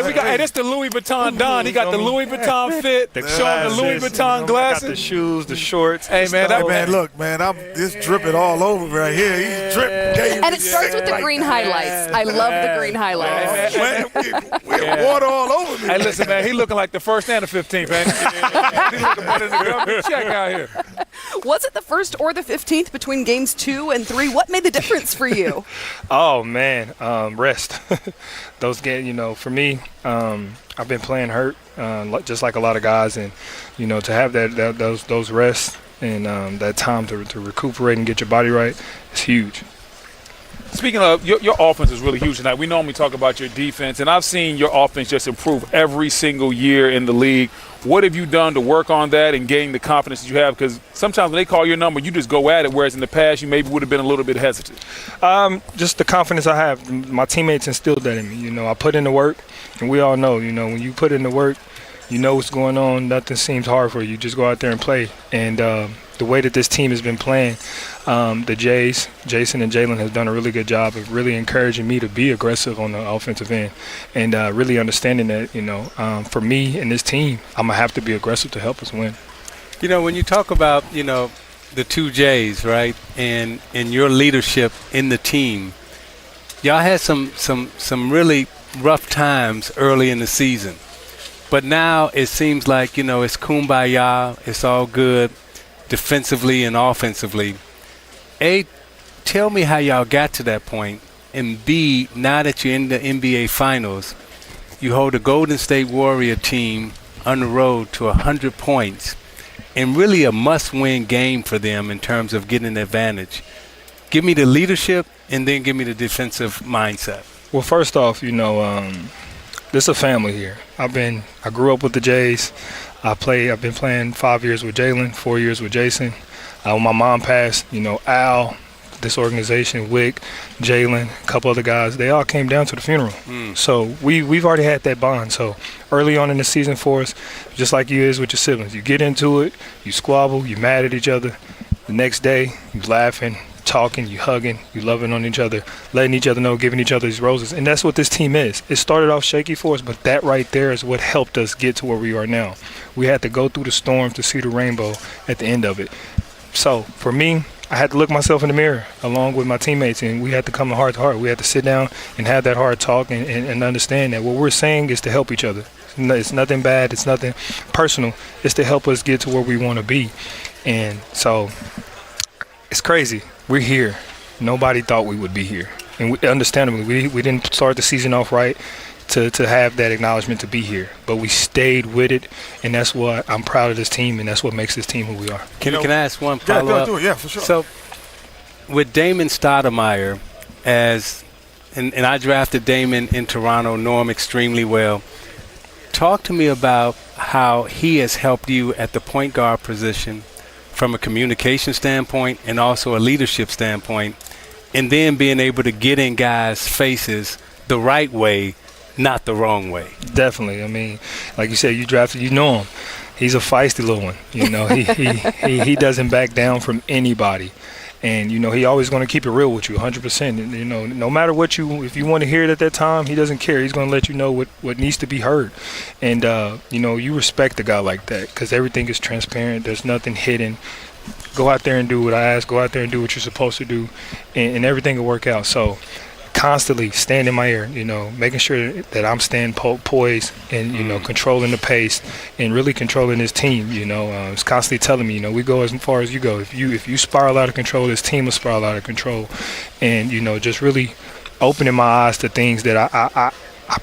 Hey, this the Louis Vuitton Don. He got the Louis Vuitton fit. Show him the Louis Vuitton glasses. Got the shoes, the shorts. Hey, man. Look, man, I'm just dripping all over right here. He's dripping. And it starts with the green highlights. I love the green highlights. We're water all over me. Hey, listen, man, he looking like the first and the 15th, man. He looking better than the government check out here. Was it the 1st or the 15th between games 2 and 3? What made the difference for you? Oh, man, rest. Those games, for me, I've been playing hurt, just like a lot of guys, and to have those rests and that time to recuperate and get your body right is huge. Speaking of, your offense is really huge tonight. We normally talk about your defense, and I've seen your offense just improve every single year in the league. What have you done to work on that and gain the confidence that you have? Because sometimes when they call your number, you just go at it, whereas in the past you maybe would have been a little bit hesitant. Just the confidence I have. My teammates instilled that in me. I put in the work, and we all know, when you put in the work, you know what's going on. Nothing seems hard for you. You just go out there and play. And the way that this team has been playing, the Jays, Jason and Jalen, has done a really good job of really encouraging me to be aggressive on the offensive end and really understanding that, for me and this team, I'm going to have to be aggressive to help us win. When you talk about, the two Jays, right, and your leadership in the team, y'all had some really rough times early in the season. But now it seems like, it's kumbaya, it's all good defensively and offensively. A, tell me how y'all got to that point. And B, now that you're in the NBA Finals, you hold a Golden State Warrior team on the road to 100 points and really a must-win game for them in terms of getting an advantage. Give me the leadership and then give me the defensive mindset. Well, first off, this is a family here. I grew up with the Jays. I've been playing 5 years with Jalen, 4 years with Jason. When my mom passed, Al, this organization, Wick, Jalen, a couple other guys, they all came down to the funeral. So we've already had that bond. So early on in the season for us, just like you is with your siblings, you get into it, you squabble, you mad at each other. The next day, you laughing, talking, you hugging, you loving on each other, letting each other know, giving each other these roses. And that's what this team is. It started off shaky for us, but that right there is what helped us get to where we are now. We had to go through the storm to see the rainbow at the end of it. So for me, I had to look myself in the mirror along with my teammates, and we had to come heart to heart. We had to sit down and have that hard talk and understand that what we're saying is to help each other. It's nothing bad. It's nothing personal. It's to help us get to where we want to be. And so it's crazy. We're here. Nobody thought we would be here. And understandably, we didn't start the season off right to have that acknowledgement to be here. But we stayed with it, and that's what I'm proud of this team, and that's what makes this team who we are. Can I ask one follow-up? Yeah, for sure. So with Damon Stoudemire, and I drafted Damon in Toronto, know him extremely well. Talk to me about how he has helped you at the point guard position from a communication standpoint and also a leadership standpoint, and then being able to get in guys' faces the right way, not the wrong way. Definitely. I mean, like you said, you drafted, you know him. He's a feisty little one. He doesn't back down from anybody. And, he always going to keep it real with you, 100%. And, no matter what if you want to hear it at that time, he doesn't care. He's going to let you know what needs to be heard. And, you respect a guy like that because everything is transparent. There's nothing hidden. Go out there and do what I ask. Go out there and do what you're supposed to do, and everything will work out. So constantly stand in my ear, making sure that I'm staying poised and, controlling the pace and really controlling this team. It's constantly telling me, we go as far as you go. If you spiral out of control, this team will spiral out of control. And, just really opening my eyes to things that I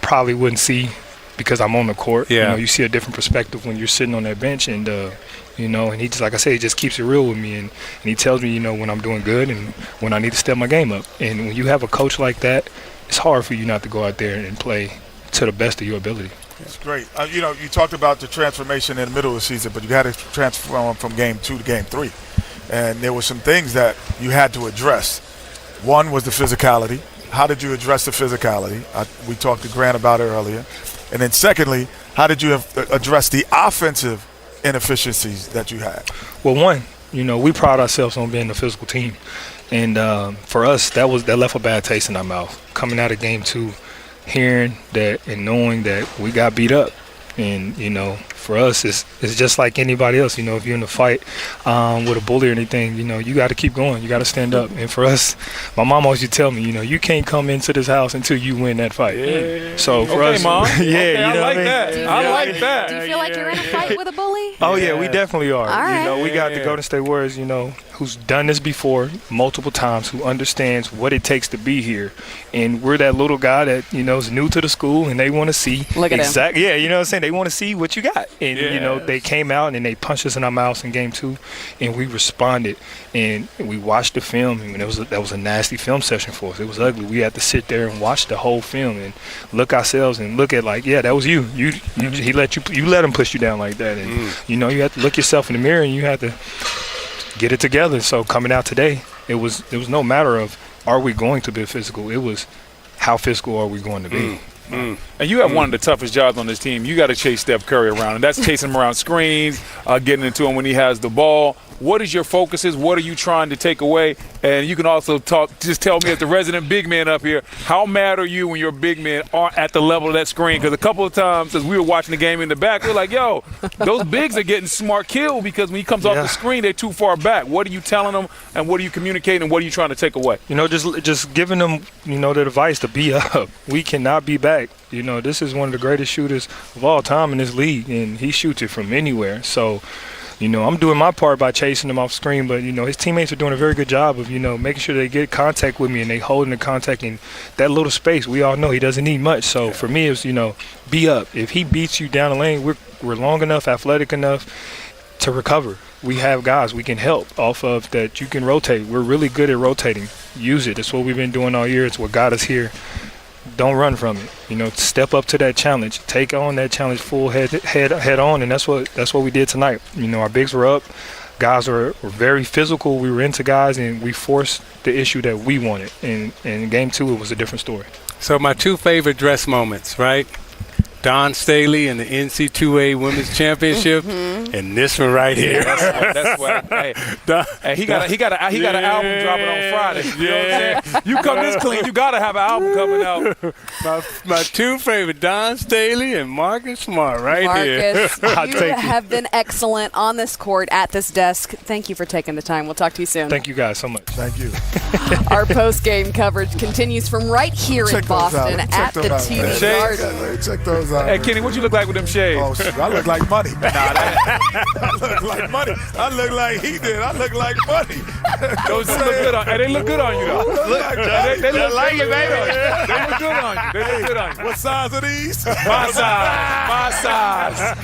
probably wouldn't see because I'm on the court. Yeah. You see a different perspective when you're sitting on that bench and, and he just, like I say, he just keeps it real with me. And he tells me, when I'm doing good and when I need to step my game up. And when you have a coach like that, it's hard for you not to go out there and play to the best of your ability. That's great. You talked about the transformation in the middle of the season, but you had to transform from game 2 to game 3. And there were some things that you had to address. One was the physicality. How did you address the physicality? We talked to Grant about it earlier. And then secondly, how did you address the offensive inefficiencies that you had? Well, one, we pride ourselves on being a physical team. And for us, that left a bad taste in our mouth. Coming out of game 2, hearing that and knowing that we got beat up. And, you know, for us, it's just like anybody else. You know, if you're in a fight with a bully or anything, you know, you got to keep going. You got to stand up. And for us, my mom always used to tell me, you know, you can't come into this house until you win that fight. Yeah. So for okay, us, Mom. yeah, okay, you know I like what I mean? that. I like that. Do you feel like you're in a fight with a bully? Oh, yeah, we definitely are. All right. You know, we got the Yeah. Golden State Warriors, you know, who's done this before multiple times, who understands what it takes to be here. And we're that little guy that, you know, is new to the school, and they want to see. Look at him. Yeah, you know what I'm saying? They want to see what you got. And, you know, Yes. they came out and they punched us in our mouths in game 2, and we responded. And we watched the film, and that was a nasty film session for us. It was ugly. We had to sit there and watch the whole film and look ourselves and look at, like, yeah, that was you. You let him push you down like that. And, you know, you have to look yourself in the mirror, and you have to get it together. So coming out today, it was no matter of are we going to be physical. It was how physical are we going to be. And you have one of the toughest jobs on this team. You got to chase Steph Curry around, and that's chasing him around screens, getting into him when he has the ball. What is your focuses? What are you trying to take away? And you can also just tell me as the resident big man up here, how mad are you when your big men aren't at the level of that screen? Because a couple of times as we were watching the game in the back, we're like, yo, those bigs are getting smart killed because when he comes off the screen, they're too far back. What are you telling them, and what are you communicating, and what are you trying to take away? You know, just giving them, you know, the advice to be up. We cannot be back. You know, this is one of the greatest shooters of all time in this league, and he shoots it from anywhere. So, you know, I'm doing my part by chasing him off screen, but, you know, his teammates are doing a very good job of, you know, making sure they get contact with me and they holding the contact in that little space. We all know he doesn't need much. So for me, it's, you know, be up. If he beats you down the lane, we're long enough, athletic enough to recover. We have guys we can help off of that you can rotate. We're really good at rotating. Use it. That's what we've been doing all year. It's what got us here. Don't run from it. You know, step up to that challenge. Take on that challenge full head on, and that's what we did tonight. You know, our bigs were up. Guys were very physical. We were into guys, and we forced the issue that we wanted. And in game 2, it was a different story. So my 2 favorite dress moments, right? Don Staley in the NC2A Women's Championship, and this one right here. That's what. Hey, he got an album dropping on Friday. You know what I'm saying? You come this clean, you got to have an album coming out. My 2 favorite, Don Staley and Marcus Smart, right here. Marcus, you have been excellent on this court, at this desk. Thank you for taking the time. We'll talk to you soon. Thank you guys so much. Thank you. Our post-game coverage continues from right here in Boston at the TD Garden. Check those out. Hey, Kenny, what you look like with them shades? Oh, shoot, I look like money. I look like money. I look like he did. I look like money. Those look good on. Hey, they look good on you though. They look like it, baby. They look good on you. They look good on you. What size are these? My size. My size.